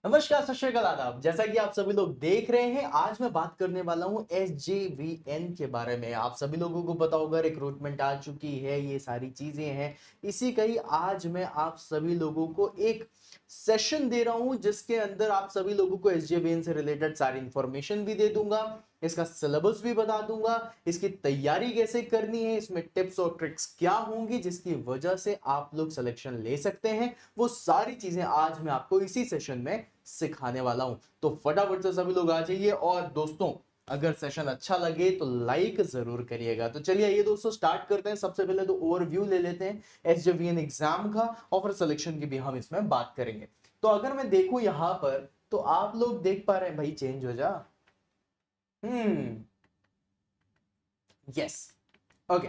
नमस्कार, सत श्री अकाल, आदाब। जैसा कि आप सभी लोग देख रहे हैं, आज मैं बात करने वाला हूं एसजेवीएन के बारे में। आप सभी लोगों को पता होगा रिक्रूटमेंट आ चुकी है, ये सारी चीजें हैं। इसी का ही आज मैं आप सभी लोगों को एक सेशन दे रहा हूं जिसके अंदर आप सभी लोगों को एसजेवीएन से रिलेटेड सारी इंफॉर्मेशन भी दे दूंगा, इसका सिलेबस भी बता दूंगा, इसकी तैयारी कैसे करनी है, इसमें टिप्स और ट्रिक्स क्या होंगी जिसकी वजह से आप लोग सिलेक्शन ले सकते हैं। वो सारी चीजें आज मैं आपको इसी सेशन में सिखाने वाला हूं। तो फटाफट से सभी लोग आ जाइए। और दोस्तों, अगर सेशन अच्छा लगे तो लाइक जरूर करिएगा। तो चलिए ये दोस्तों स्टार्ट करते हैं। सबसे पहले तो ओवरव्यू ले लेते हैं एसजेवीएन एग्जाम का, और फिर सिलेक्शन की भी हम इसमें बात करेंगे। तो अगर मैं देखूं यहां पर, तो आप लोग देख पा रहे हैं, भाई चेंज हो जा। Hmm, yes, okay.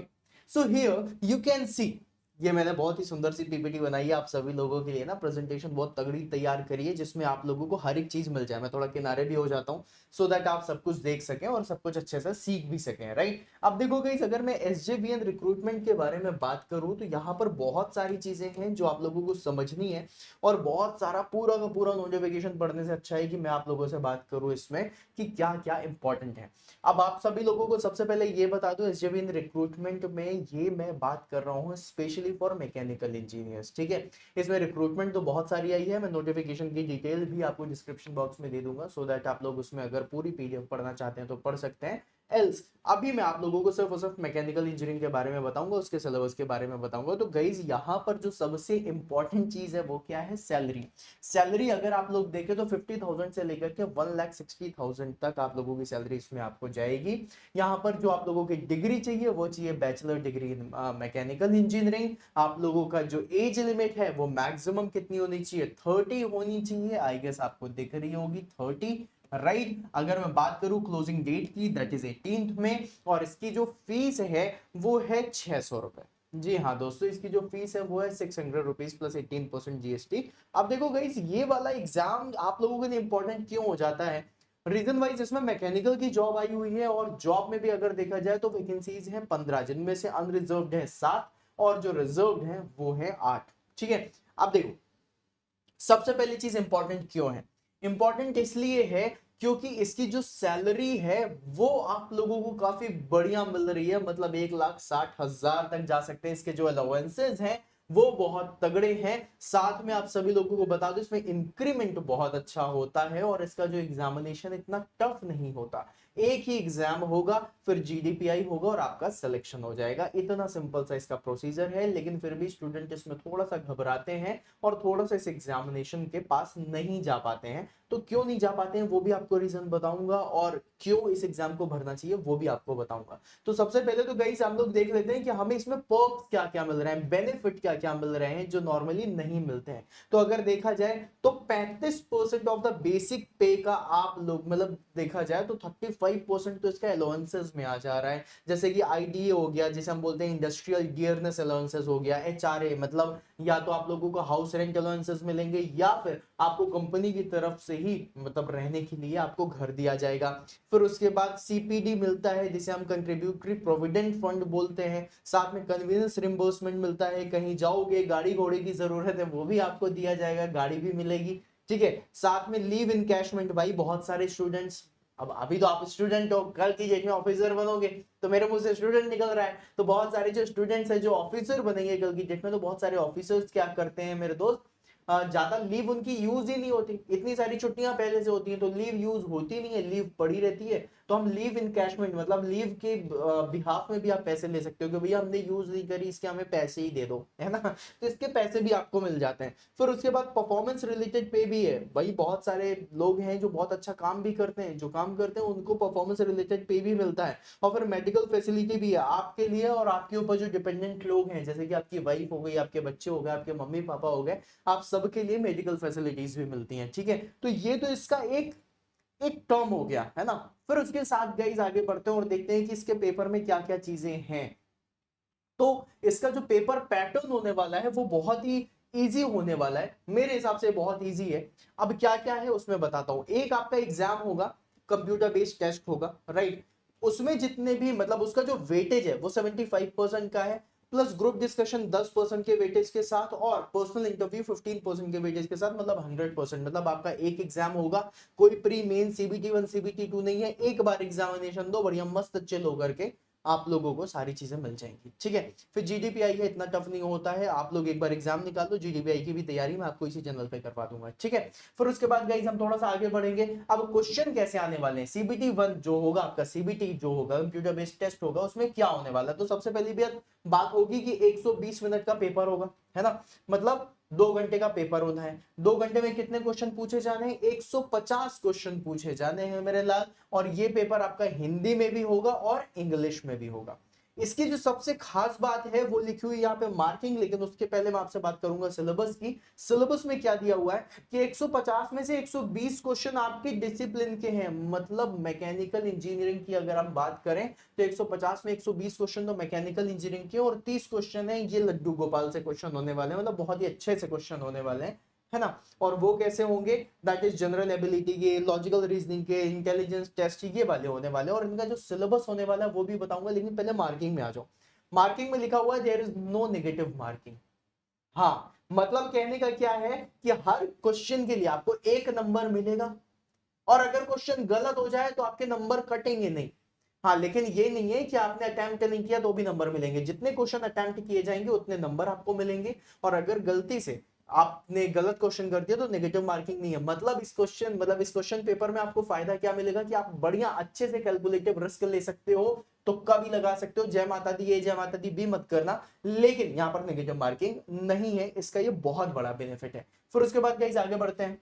So here you can see, ये मैंने बहुत ही सुंदर सी पीपीटी बनाई है आप सभी लोगों के लिए ना। प्रेजेंटेशन बहुत तगड़ी तैयार करी है जिसमें आप लोगों को हर एक चीज मिल जाए। मैं थोड़ा किनारे भी हो जाता हूं सो दैट आप सब कुछ देख सकें और सब कुछ अच्छे से सीख भी सकें, राइट। अब देखो गाइस, अगर मैं एसजेवीएन रिक्रूटमेंट के बारे में बात करूं तो यहाँ पर बहुत सारी चीजें हैं जो आप लोगों को समझनी है, और बहुत सारा पूरा का पूरा नोटिफिकेशन पढ़ने से अच्छा है कि मैं आप लोगों से बात करूं इसमें कि क्या क्या इंपॉर्टेंट है। अब आप सभी लोगों को सबसे पहले ये बता दूं, एसजेवीएन रिक्रूटमेंट में ये मैं बात कर रहा हूं स्पेशली फॉर मैकेनिकल इंजीनियर्स, ठीक है। इसमें रिक्रूटमेंट तो बहुत सारी आई है, मैं नोटिफिकेशन की डिटेल भी आपको डिस्क्रिप्शन बॉक्स में दे दूंगा सो दैट आप लोग उसमें अगर पूरी पीडीएफ पढ़ना चाहते हैं तो पढ़ सकते हैं। एल्स अभी मैं आप लोगों को सिर्फ और सिर्फ मैकेनिकल इंजीनियरिंग के बारे में बताऊंगा, उसके सिलेबस के बारे में बताऊंगा। तो गाइस यहाँ पर जो सबसे इंपॉर्टेंट चीज है वो क्या है? सैलरी। सैलरी अगर आप लोग देखें तो 50,000 से लेकर के 1,60,000 तक आप लोगों की सैलरी इसमें आपको जाएगी। यहाँ पर जो आप लोगों की डिग्री चाहिए वो चाहिए bachelor degree in mechanical engineering. आप लोगों का जो एज लिमिट है वो मैक्सिमम कितनी होनी चाहिए? 30 होनी चाहिए। आई गेस आपको दिख रही होगी 30, राइट। अगर मैं बात करूं क्लोजिंग डेट की, दैट इज 18th में, और इसकी जो फीस है वो है 600 रुपए। जी हाँ दोस्तों, इसकी जो फीस है वो है 600 रुपीज प्लस 18% जीएसटी। अब देखो गाइस, ये वाला एग्जाम आप लोगों के लिए इंपॉर्टेंट क्यों हो जाता है? रीजन वाइज इसमें मैकेनिकल की जॉब आई हुई है, और जॉब में भी अगर देखा जाए तो वैकेंसीज हैं 15, जिनमें से अनरिजर्व्ड है 7 और जो रिजर्व्ड है वो है 8, ठीक है। अब देखो, सबसे पहली चीज इंपॉर्टेंट क्यों है? इंपॉर्टेंट इसलिए है क्योंकि इसकी जो सैलरी है वो आप लोगों को काफी बढ़िया मिल रही है, मतलब 1,60,000 तक जा सकते हैं। इसके जो अलाउंसेस हैं वो बहुत तगड़े हैं। साथ में आप सभी लोगों को बता दो, इसमें इंक्रीमेंट बहुत अच्छा होता है, और इसका जो एग्जामिनेशन इतना टफ नहीं होता। एक ही एग्जाम होगा, फिर जीडीपीआई होगा और आपका सिलेक्शन हो जाएगा। इतना सिंपल सा इसका प्रोसीजर है, लेकिन फिर भी स्टूडेंट इसमें थोड़ा सा घबराते हैं और थोड़ा सा इस एग्जामिनेशन के पास नहीं जा पाते हैं। तो क्यों नहीं जा पाते हैं वो भी आपको रीजन बताऊंगा, और क्यों इस एग्जाम को भरना चाहिए वो भी आपको बताऊंगा। तो सबसे पहले तो गाइस हम लोग देख लेते हैं कि हमें इसमें पर्क्स क्या क्या मिल रहे हैं, बेनिफिट क्या क्या मिल रहे हैं जो नॉर्मली नहीं मिलते हैं। तो अगर देखा जाए तो 35% ऑफ द बेसिक पे का आप लोग, मतलब देखा जाए तो 35% तो इसका अलाउंसेस में आ जा रहा है। जैसे कि आईडीए हो गया, जिसे हम बोलते हैं इंडस्ट्रियल गियरनेस अलाउंसेस हो गया, एचआरए, मतलब या तो आप लोगों को हाउस रेंट अलाउंसेस मिलेंगे, या फिर आपको कंपनी की तरफ से ही मतलब रहने के लिए आपको घर दिया जाएगा। फिर उसके बाद सीपीडी मिलता है, जिसे हम कंट्रीब्यूटरी प्रोविडेंट फंड बोलते हैं। साथ में कन्वीनियंस रिम्बर्समेंट मिलता है, कहीं जाओगे गाड़ी घोड़े की जरूरत है वो भी आपको दिया जाएगा, गाड़ी भी मिलेगी, ठीक है। साथ में लीव इनकैशमेंट, भाई बहुत सारे स्टूडेंट्स, अब अभी तो आप स्टूडेंट हो, कल की डेट में ऑफिसर बनोगे, तो मेरे मुंह से स्टूडेंट निकल रहा है, तो बहुत सारे जो स्टूडेंट्स हैं जो ऑफिसर बनेंगे कल की डेट में, तो बहुत सारे ऑफिसर्स क्या करते हैं मेरे दोस्त, ज्यादा लीव उनकी यूज ही नहीं होती। इतनी सारी छुट्टियां पहले से होती हैं तो लीव यूज होती नहीं है, लीव पड़ी रहती है। तो हम लीव इनकैशमेंट, मतलब लीव के बिहाफ में भी आप पैसे ले सकते हो कि भैया हमने यूज नहीं करी, इसके हमें पैसे ही दे दो, है ना। तो इसके पैसे भी आपको मिल जाते हैं। फिर उसके बाद परफॉर्मेंस रिलेटेड पे भी है, भाई बहुत सारे लोग हैं जो बहुत अच्छा काम भी करते हैं, जो काम करते हैं उनको परफॉर्मेंस रिलेटेड पे भी मिलता है। और फिर मेडिकल फैसिलिटी भी है आपके लिए और आपके ऊपर जो डिपेंडेंट लोग हैं, जैसे कि आपकी वाइफ हो गई, आपके बच्चे हो गए, आपके मम्मी पापा हो गए, आप सबके लिए मेडिकल फैसिलिटीज भी मिलती हैं, ठीक है। तो ये तो इसका एक एक टर्म हो गया, है ना। फिर उसके साथ गाइस आगे बढ़ते हैं और देखते हैं कि इसके पेपर में क्या क्या चीजें हैं। तो इसका जो पेपर पैटर्न होने वाला है वो बहुत ही इजी होने वाला है, मेरे हिसाब से बहुत इजी है। अब क्या क्या है उसमें बताता हूं। एक आपका एग्जाम होगा, कंप्यूटर बेस्ड टेस्ट होगा, राइट। उसमें जितने भी, मतलब उसका जो वेटेज है वो 75% का है। प्लस ग्रुप डिस्कशन 10% के वेटेज के साथ और पर्सनल इंटरव्यू 15% के वेटेज के साथ, मतलब 100%। मतलब आपका एक एग्जाम होगा, कोई प्री मेन सीबीटी 1 सीबीटी 2 नहीं है, एक बार एग्जामिनेशन दो, बढ़िया मस्त चिल होकर के आप लोगों को सारी चीजें मिल जाएंगी, ठीक है। फिर जीडीपीआई है, इतना टफ नहीं होता है, आप लोग एक बार एग्जाम निकाल लो, जीडीपीआई की भी तैयारी मैं आपको इसी चैनल पे करवा दूंगा, ठीक है। फिर उसके बाद गाइस हम थोड़ा सा आगे बढ़ेंगे। अब क्वेश्चन कैसे आने वाले हैं, सीबीटी 1 जो होगा आपका, सीबीटी जो होगा कंप्यूटर बेस्ड टेस्ट होगा, उसमें क्या होने वाला है। तो सबसे पहली बात होगी कि 120 मिनट का पेपर होगा, है ना, मतलब 2 घंटे का पेपर होना है। 2 घंटे में कितने क्वेश्चन पूछे जाने हैं, 150 क्वेश्चन पूछे जाने हैं मेरे लाल। और ये पेपर आपका हिंदी में भी होगा और इंग्लिश में भी होगा। इसकी जो सबसे खास बात है वो लिखी हुई यहाँ पे मार्किंग, लेकिन उसके पहले मैं आपसे बात करूंगा सिलेबस की। सिलेबस में क्या दिया हुआ है कि 150 में से 120 क्वेश्चन आपके डिसिप्लिन के हैं, मतलब मैकेनिकल इंजीनियरिंग की अगर हम बात करें तो 150 में 120 क्वेश्चन तो मैकेनिकल इंजीनियरिंग के, और 30 क्वेश्चन है ये लड्डू गोपाल से क्वेश्चन होने वाले हैं, मतलब बहुत ही अच्छे से क्वेश्चन होने वाले हैं, है ना। और वो कैसे होंगे, दैट इज जनरल एबिलिटी के, लॉजिकल रीजनिंग के, इंटेलिजेंस टेस्ट, ये वाले होने वाले हैं। और इनका जो सिलेबस होने वाला है वो भी बताऊंगा, लेकिन पहले मार्किंग में आ जाओ। मार्किंग में लिखा हुआ है there is no negative marking. हाँ, मतलब कहने का क्या है कि हर क्वेश्चन के लिए आपको 1 नंबर मिलेगा, और अगर क्वेश्चन गलत हो जाए तो आपके नंबर कटेंगे नहीं। हाँ, लेकिन ये नहीं है कि आपने अटेम्प्ट नहीं किया तो भी नंबर मिलेंगे, जितने क्वेश्चन अटेम्प्ट किए जाएंगे उतने नंबर आपको मिलेंगे। और अगर गलती से आपने गलत क्वेश्चन कर दिया तो नेगेटिव मार्किंग नहीं है। मतलब इस क्वेश्चन पेपर में आपको फायदा क्या मिलेगा कि आप बढ़िया अच्छे से कैलकुलेटिव रिस्क ले सकते हो, तुक्का भी लगा सकते हो, जय माता दी, ये जय माता दी भी मत करना, लेकिन यहां पर नेगेटिव मार्किंग नहीं है, इसका ये बहुत बड़ा बेनिफिट है। फिर उसके बाद गाइस आगे बढ़ते हैं।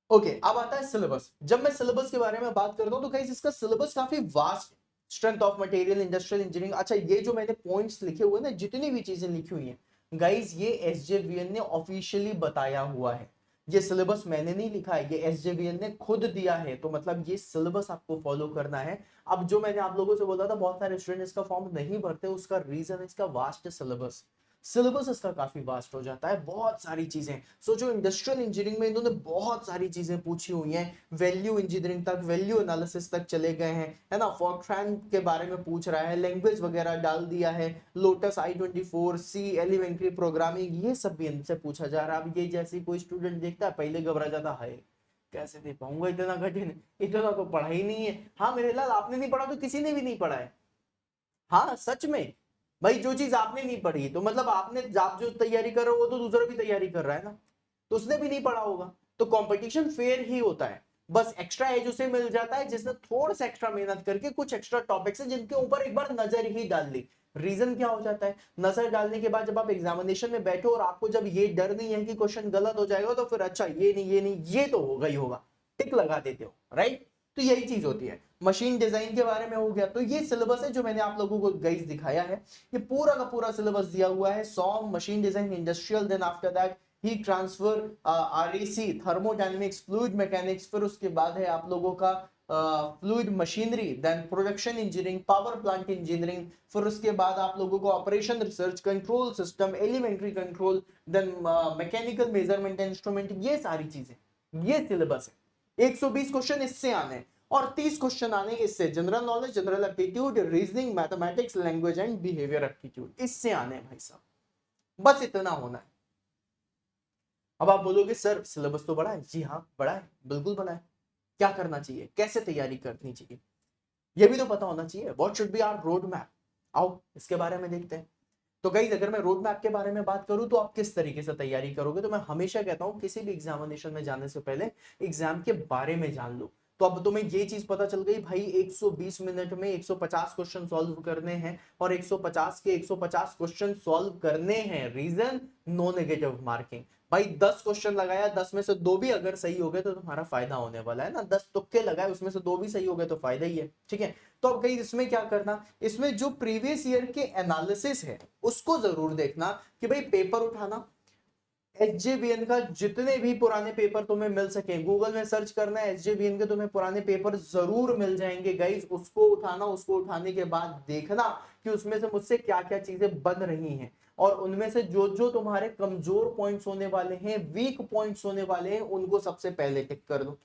ओके, अब आता है सिलेबस। जब मैं सिलेबस के बारे में बात करता हूं तो गाइस इसका सिलेबस काफी वास्ट है। Strength of material, industrial engineering, अच्छा ये जो मैंने पॉइंट्स लिखे हुए ना, जितनी भी चीजें लिखी हुई हैं गाइस, ये एसजेवीएन ने ऑफिशियली बताया हुआ है। ये सिलेबस मैंने नहीं लिखा है, ये एसजेवीएन ने खुद दिया है, तो मतलब ये सिलेबस आपको फॉलो करना है। अब जो मैंने आप लोगों से बोला था बहुत सारे स्टूडेंट इसका फॉर्म नहीं भरते, उसका रीजन इसका वास्ट सिलेबस। सिलेबस इसका काफी वास्ट हो जाता है, बहुत सारी चीजें। सोचो इंडस्ट्रियल इंजीनियरिंग में इन्होंने बहुत सारी चीजें पूछी हुई हैं, वैल्यू इंजीनियरिंग तक, वैल्यू एनालिसिस तक चले गए हैं, है ना। फॉरट्रान के बारे में पूछ रहा है, लैंग्वेज वगैरह डाल दिया है, लोटस i24, सी, एलिमेंट्री प्रोग्रामिंग, ये सब भी इनसे पूछा जा रहा है। अब ये जैसे कोई स्टूडेंट देखता है पहले घबरा जाता है, कैसे दे पाऊंगा इतना कठिन, इतना तो पढ़ा ही नहीं है। हाँ मेरे लाल, आपने नहीं पढ़ा तो किसी ने भी नहीं पढ़ा है। हाँ सच में भाई, जो चीज आपने नहीं पढ़ी तो मतलब आप जो तैयारी कर रहे हो वो तो दूसरा भी तैयारी कर रहा है ना, तो उसने भी नहीं पढ़ा होगा। तो कंपटीशन फेयर ही होता है, बस एक्स्ट्रा एज उसे मिल जाता है जिसने थोड़ा सा एक्स्ट्रा मेहनत करके कुछ एक्स्ट्रा टॉपिक्स है जिनके ऊपर एक बार नजर ही डाल ली। रीजन क्या हो जाता है, नजर डालने के बाद जब आप एग्जामिनेशन में बैठो और आपको जब ये डर नहीं है कि क्वेश्चन गलत हो जाएगा, तो फिर अच्छा ये नहीं ये तो होगा ही होगा, टिक लगा देते हो, राइट। तो यही चीज होती है। मशीन डिजाइन के बारे में हो गया, तो ये सिलेबस है जो मैंने आप लोगों को गाइस दिखाया है। ये पूरा का पूरा सिलेबस दिया हुआ है, some, machine design, industrial, then after that heat transfer, REC, thermodynamics, fluid mechanics, फिर उसके बाद है आप लोगों का fluid machinery, then production engineering, power plant engineering, फिर उसके बाद आप लोगों को operation research, control system, elementary control, then mechanical measurement instrument, ये सारी चीजें, ये सिलेबस है। 120 क्वेश्चन इससे आने हैं और 30 क्वेश्चन आने इससे, general knowledge, general aptitude, reasoning, mathematics, language and behaviour aptitude, इससे आने हैं भाई साहब, बस इतना होना है। अब आप बोलोगे सर सिलेबस तो बड़ा है, जी हाँ बड़ा है, बिल्कुल बड़ा है। क्या करना चाहिए, कैसे तैयारी करनी चाहिए, यह भी तो पता होना चाहिए। What should be our road map, आओ इसके बारे में देखते हैं। तो गाइस अगर मैं रोड मैप के बारे में बात करूं तो आप किस तरीके से तैयारी करोगे, तो मैं हमेशा कहता हूं किसी भी एग्जामिनेशन में जाने से पहले एग्जाम के बारे में जान लो। तो अब तुम्हें ये चीज पता चल गई भाई, 120 मिनट में 150 क्वेश्चन सॉल्व करने हैं, और 150 के 150 क्वेश्चन सॉल्व करने हैं, रीजन नो नेगेटिव मार्किंग। भाई 10 क्वेश्चन लगाया, 10 में से 2 भी अगर सही हो गए तो तुम्हारा फायदा होने वाला है ना, 10 तुक्के लगाए उसमें से 2 भी सही हो गए तो फायदा ही है, ठीक है। तो अब कहीं इसमें क्या करना, इसमें जो प्रीवियस ईयर के एनालिसिस है उसको जरूर देखना कि भाई पेपर उठाना, एसजेवीएन का जितने भी पुराने पेपर तुम्हें मिल सके, गूगल में सर्च करना है एसजेवीएन के, तुम्हें पुराने पेपर जरूर मिल जाएंगे गाइस, उसको उठाना, उसको उठाने के बाद देखना कि उसमें से मुझसे क्या क्या चीजें बन रही हैं, और उनमें से जो जो तुम्हारे कमजोर पॉइंट्स होने वाले हैं, वीक पॉइंट्स होने वाले हैं, उनको सबसे पहले टिक कर दो,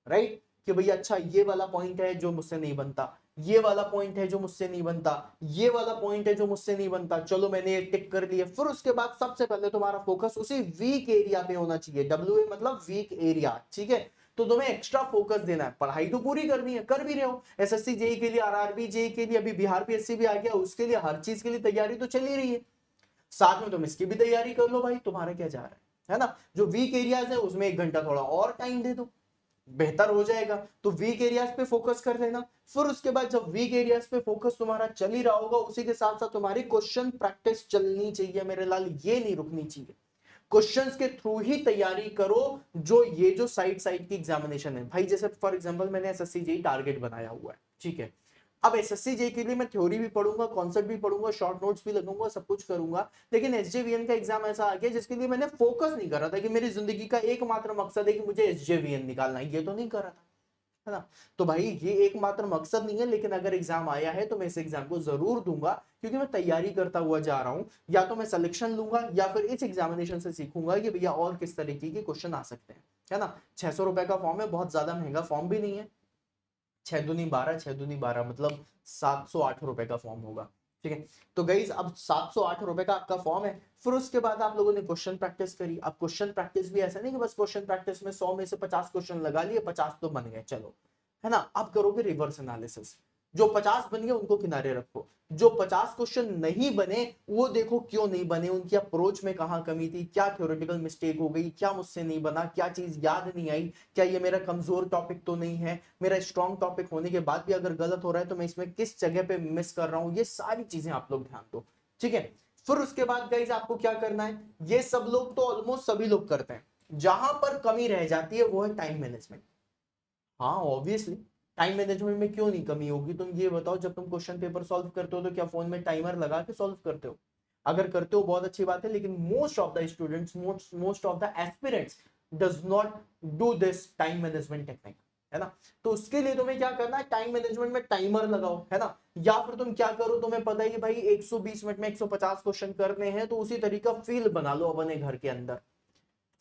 राइट। कि भैया अच्छा ये वाला पॉइंट है जो मुझसे नहीं बनता, ये वाला पॉइंट है जो मुझसे नहीं बनता, ये वाला पॉइंट है जो मुझसे नहीं बनता, चलो मैंने ये टिक कर दिया। फिर उसके बाद सबसे पहले तुम्हारा फोकस उसी वीक एरिया पे होना चाहिए, डब्ल्यू मतलब वीक एरिया, ठीक है। तो तुम्हें एक्स्ट्रा फोकस देना है, पढ़ाई तो पूरी करनी है, कर भी रहे हो, एसएससी जेई के लिए, आरआरबी जेई के लिए, अभी बिहार पीएससी भी आ गया, उसके लिए हर चीज के लिए तैयारी तो चल ही रही है, साथ में तुम इसकी भी तैयारी कर लो भाई, तुम्हारा क्या जा रहा है ना। जो वीक एरियाज है उसमें 1 घंटा थोड़ा और टाइम दे दो, बेहतर हो जाएगा। तो वीक एरियाज पे फोकस कर लेना। फिर उसके बाद जब वीक एरियाज पे फोकस तुम्हारा चल ही रहा होगा, उसी के साथ साथ तुम्हारी क्वेश्चन प्रैक्टिस चलनी चाहिए मेरे लाल, ये नहीं रुकनी चाहिए। क्वेश्चंस के थ्रू ही तैयारी करो। जो ये जो साइड साइड की एग्जामिनेशन है भाई, जैसे फॉर एग्जांपल मैंने एसएससी जेई टारगेट बनाया हुआ है, ठीक है। अब एसएससी जेई के लिए मैं थ्योरी भी पढ़ूंगा, कॉन्सेप्ट भी पढ़ूंगा, शॉर्ट नोट्स भी लगाऊंगा, सब कुछ करूंगा। लेकिन एसजेवीएन का एग्जाम ऐसा आ गया जिसके लिए मैंने फोकस नहीं कर रहा था कि मेरी जिंदगी का एकमात्र मकसद है कि मुझे एसजेवीएन निकालना है, ये तो नहीं कर रहा था, है ना। तो भाई ये एकमात्र मकसद नहीं है, लेकिन अगर एग्जाम आया है तो मैं इस एग्जाम को जरूर दूंगा, क्योंकि मैं तैयारी करता हुआ जा रहा हूं। या तो मैं सिलेक्शन लूंगा या फिर इस एग्जामिनेशन से सीखूंगा कि भैया और किस तरीके के क्वेश्चन आ सकते हैं, है ना। 600 रुपए का फॉर्म है, बहुत ज्यादा महंगा फॉर्म भी नहीं है। 6 दूनी 12, 6 दूनी 12 मतलब 708 रुपए का फॉर्म होगा, ठीक है। तो गाइज अब 708 रुपए का आपका फॉर्म है। फिर उसके बाद आप लोगों ने क्वेश्चन प्रैक्टिस करी। अब क्वेश्चन प्रैक्टिस भी ऐसा नहीं कि बस क्वेश्चन प्रैक्टिस में 100 में से 50 क्वेश्चन लगा लिए, 50 तो बन गए चलो, है ना। अब करोगे रिवर्स एनालिसिस। जो 50 बन गए उनको किनारे रखो, जो 50 क्वेश्चन नहीं बने वो देखो क्यों नहीं बने, उनकी अप्रोच में कहां कमी थी, क्या थ्योरेटिकल मिस्टेक हो गई, क्या मुझसे नहीं बना, क्या चीज याद नहीं आई, क्या ये मेरा कमजोर टॉपिक तो नहीं है, मेरा स्ट्रॉन्ग टॉपिक होने के बाद भी अगर गलत हो रहा है तो मैं इसमें किस जगह पे मिस कर रहा हूं, ये सारी चीजें आप लोग ध्यान दो, ठीक है। फिर उसके बाद गाइज आपको क्या करना है, ये सब लोग तो ऑलमोस्ट सभी लोग करते हैं, जहां पर कमी रह जाती है वो है टाइम मैनेजमेंट। हाँ ऑब्वियसली, टाइम मैनेजमेंट में क्यों नहीं कमी होगी, तुम ये बताओ, जब तुम क्वेश्चन पेपर सॉल्व करते हो तो क्या फोन में टाइमर लगा के सॉल्व करते हो? अगर करते हो बहुत अच्छी बात है, लेकिन most of the students, most of the aspirants does not do this time management technique, है ना। तो उसके लिए तुम्हें क्या करना है, टाइम मैनेजमेंट में टाइमर लगाओ, है ना। या फिर तुम क्या करो, तुम्हें पता है कि भाई 120 मिनट में 150 क्वेश्चन करने हैं, तो उसी तरीका फील बना लो अपने घर के अंदर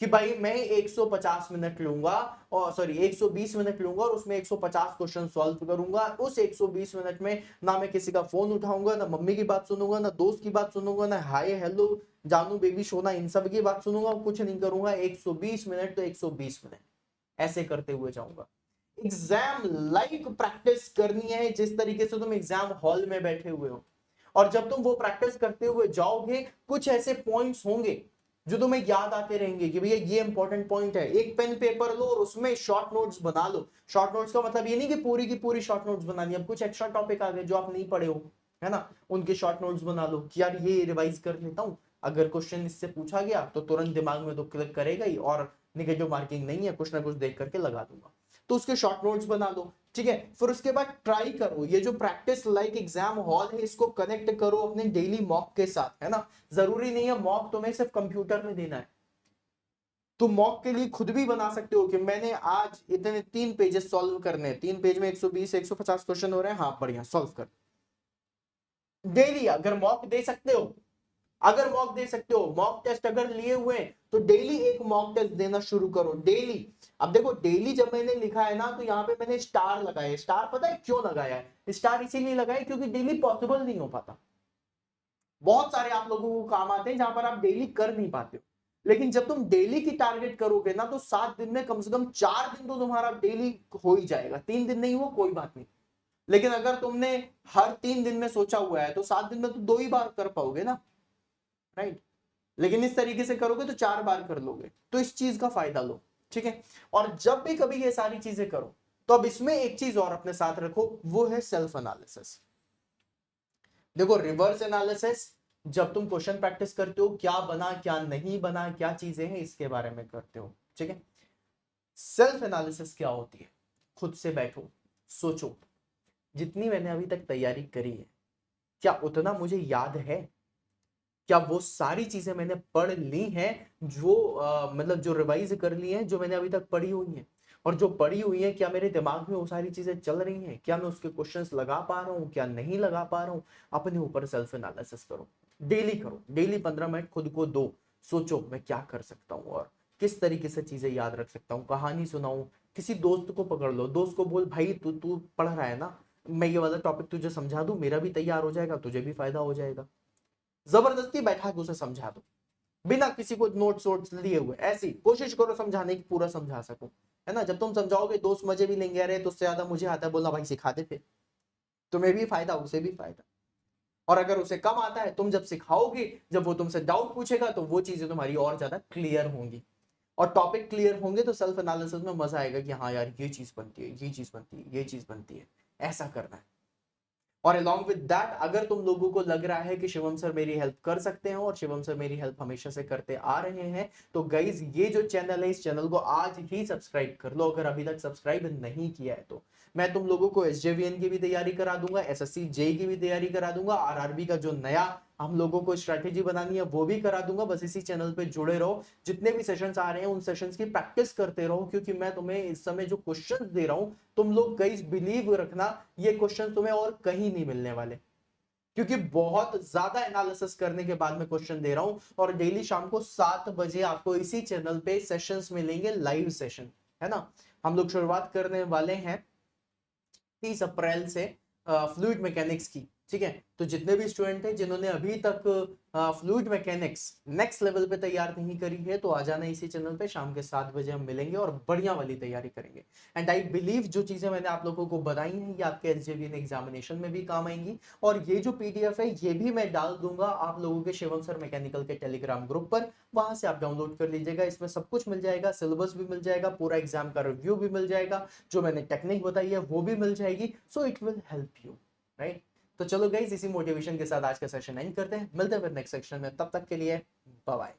कि भाई मैं 150 मिनट लूंगा, और सॉरी 120 मिनट लूंगा और उसमें 150 क्वेश्चन सॉल्व करूंगा। उस 120 मिनट में ना मैं किसी का फोन उठाऊंगा, ना मम्मी की बात सुनूंगा, ना दोस्त की बात सुनूंगा, ना हाय हेलो जानू बेबी सोना इन सब की बात सुनूंगा, कुछ नहीं करूंगा। 120 मिनट तो 120 मिनट ऐसे करते हुए जाऊंगा। एग्जाम लाइक प्रैक्टिस करनी है, जिस तरीके से तुम एग्जाम हॉल में बैठे हुए हो। और जब तुम वो प्रैक्टिस करते हुए जाओगे, कुछ ऐसे पॉइंट्स होंगे जो तुम्हें याद आते रहेंगे कि भैया ये इंपॉर्टेंट पॉइंट है। एक पेन पेपर लो और उसमें शॉर्ट नोट्स बना लो। शॉर्ट नोट्स का मतलब ये नहीं कि पूरी की पूरी शॉर्ट नोट्स बनानी, अब कुछ एक्स्ट्रा टॉपिक आ गए जो आप नहीं पढ़े हो, है ना, उनके शॉर्ट नोट्स बना लो कि यार ये रिवाइज कर लेता हूं, अगर क्वेश्चन इससे पूछा गया तो तुरंत दिमाग में तो क्लिक करेगा ही, और निगेटिव मार्किंग नहीं है, कुछ ना कुछ देख करके लगा दूंगा। तो उसके शॉर्ट नोट्स बना लो, ठीक है। फिर उसके बाद ट्राई करो, ये जो प्रैक्टिस लाइक एग्जाम हॉल है इसको कनेक्ट करो अपने डेली मॉक के साथ, है ना। जरूरी नहीं है मॉक तुम्हें सिर्फ कंप्यूटर में देना है, तुम मॉक के लिए खुद भी बना सकते हो कि मैंने आज इतने 3 पेजेस सॉल्व करने हैं, 3 पेज में 120 150 क्वेश्चन हो रहे हैं, हाँ बढ़िया सॉल्व कर। डेली अगर मॉक दे सकते हो, अगर मॉक दे सकते हो, मॉक टेस्ट अगर लिए हुए हैं तो डेली एक मॉक टेस्ट देना शुरू करो, डेली। अब देखो डेली जब मैंने लिखा है ना, तो यहाँ पे मैंने स्टार लगाया है। स्टार पता है क्यों लगाया है? स्टार इसीलिए लगाया क्योंकि डेली पॉसिबल नहीं हो पाता। बहुत सारे आप लोगों को काम आते हैं जहां पर आप डेली कर नहीं पाते हो, लेकिन जब तुम डेली की टारगेट करोगे ना, तो 7 दिन में कम से कम 4 दिन तो तुम्हारा डेली हो ही जाएगा। 3 दिन नहीं हो कोई बात नहीं, लेकिन अगर तुमने हर 3 दिन में सोचा हुआ है तो 7 दिन में तो 2 ही बार कर पाओगे ना, राइट। लेकिन इस तरीके से करोगे तो 4 बार कर लोगे, तो इस चीज का फायदा लो, ठीक है। और जब भी कभी ये सारी चीजें करो, तो अब इसमें एक चीज और अपने साथ रखो, वो है सेल्फ एनालिसिस। देखो रिवर्स एनालिसिस जब तुम क्वेश्चन प्रैक्टिस करते हो, क्या बना क्या नहीं बना, क्या चीजें हैं इसके बारे में करते हो, ठीक है। सेल्फ एनालिसिस क्या होती है? खुद से बैठो, सोचो, जितनी मैंने अभी तक तैयारी करी है, क्या उतना मुझे याद है? क्या वो सारी चीजें मैंने पढ़ ली हैं, जो मतलब जो रिवाइज कर ली हैं, जो मैंने अभी तक पढ़ी हुई हैं? और जो पढ़ी हुई है, क्या मेरे दिमाग में वो सारी चीजें चल रही हैं? क्या मैं उसके क्वेश्चंस लगा पा रहा हूँ, क्या नहीं लगा पा रहा हूँ? अपने ऊपर सेल्फ एनालिसिस करो, डेली करो, डेली 15 मिनट खुद को दो। सोचो मैं क्या कर सकता हूँ, और किस तरीके से चीजें याद रख सकता हूँ। कहानी सुनाऊं, किसी दोस्त को पकड़ लो, दोस्त को बोल भाई तू तू पढ़ रहा है ना, मैं ये वाला टॉपिक तुझे समझा दूं, मेरा भी तैयार हो जाएगा, तुझे भी फायदा हो जाएगा। जबरदस्ती बैठा के उसे समझा दो, बिना किसी को नोट्स वोट्स लिए हुए, ऐसी कोशिश करो समझाने की, पूरा समझा सकूं, है ना। जब तुम समझाओगे दोस्त मजे भी लेंगे, अरे तो उससे ज्यादा मुझे आता है बोलना, भाई सिखा दे, फिर तुम्हें भी फायदा उसे भी फायदा। और अगर उसे कम आता है, तुम जब सिखाओगे, जब वो तुमसे डाउट पूछेगा, तो वो चीजें तुम्हारी और ज्यादा क्लियर होंगी, और टॉपिक क्लियर होंगे तो सेल्फ एनालिसिस में मजा आएगा कि हाँ यार ये चीज बनती है, ये चीज बनती है, ये चीज बनती है, ऐसा करना है। और अलॉन्ग विद दैट, अगर तुम लोगों को लग रहा है कि शिवम सर मेरी हेल्प कर सकते हैं, और शिवम सर मेरी हेल्प हमेशा से करते आ रहे हैं, तो गाइज ये जो चैनल है, इस चैनल को आज ही सब्सक्राइब कर लो, अगर अभी तक सब्सक्राइब नहीं किया है तो। मैं तुम लोगों को एसजेवीएन की भी तैयारी करा दूंगा, एसएससी जेई की भी तैयारी करा दूंगा, आरआरबी का जो नया हम लोगों को स्ट्रैटेजी बनानी है वो भी करा दूंगा। बस इसी चैनल पे जुड़े रहो, जितने भी सेशंस आ रहे हैं उन सेशंस की प्रैक्टिस करते रहो, क्योंकि मैं तुम्हें इस समय जो क्वेश्चंस दे रहा हूं, तुम लोग गाइस बिलीव रखना, ये क्वेश्चन तुम्हें और कहीं नहीं मिलने वाले, क्योंकि बहुत ज्यादा एनालिसिस करने के बाद मैं क्वेश्चन दे रहा हूं। और डेली शाम को 7 बजे आपको इसी चैनल पे सेशंस मिलेंगे, लाइव सेशन, है ना। हम लोग शुरुआत करने वाले हैं 30 अप्रैल से फ्लूइड मैकेनिक्स की, ठीक है। तो जितने भी स्टूडेंट हैं जिन्होंने अभी तक फ्लूइड मैकेनिक्स नेक्स्ट लेवल पे तैयार नहीं करी है, तो आ जाना इसी चैनल पे, शाम के 7 बजे हम मिलेंगे और बढ़िया वाली तैयारी करेंगे। एंड आई बिलीव जो चीजें मैंने आप लोगों को बताई हैं, ये आपके एसजेवीएन एग्जामिनेशन में भी काम आएंगी। और ये जो पीडीएफ है, ये भी मैं डाल दूंगा आप लोगों के शिवम सर मैकेनिकल के टेलीग्राम ग्रुप पर, वहां से आप डाउनलोड कर लीजिएगा। इसमें सब कुछ मिल जाएगा, सिलेबस भी मिल जाएगा, पूरा एग्जाम का रिव्यू भी मिल जाएगा, जो मैंने टेक्निक बताई है वो भी मिल जाएगी। So it will help you, right. तो चलो गाइस, इसी मोटिवेशन के साथ आज का सेशन एंड करते हैं, मिलते हैं फिर नेक्स्ट सेक्शन में, तब तक के लिए बाय बाय।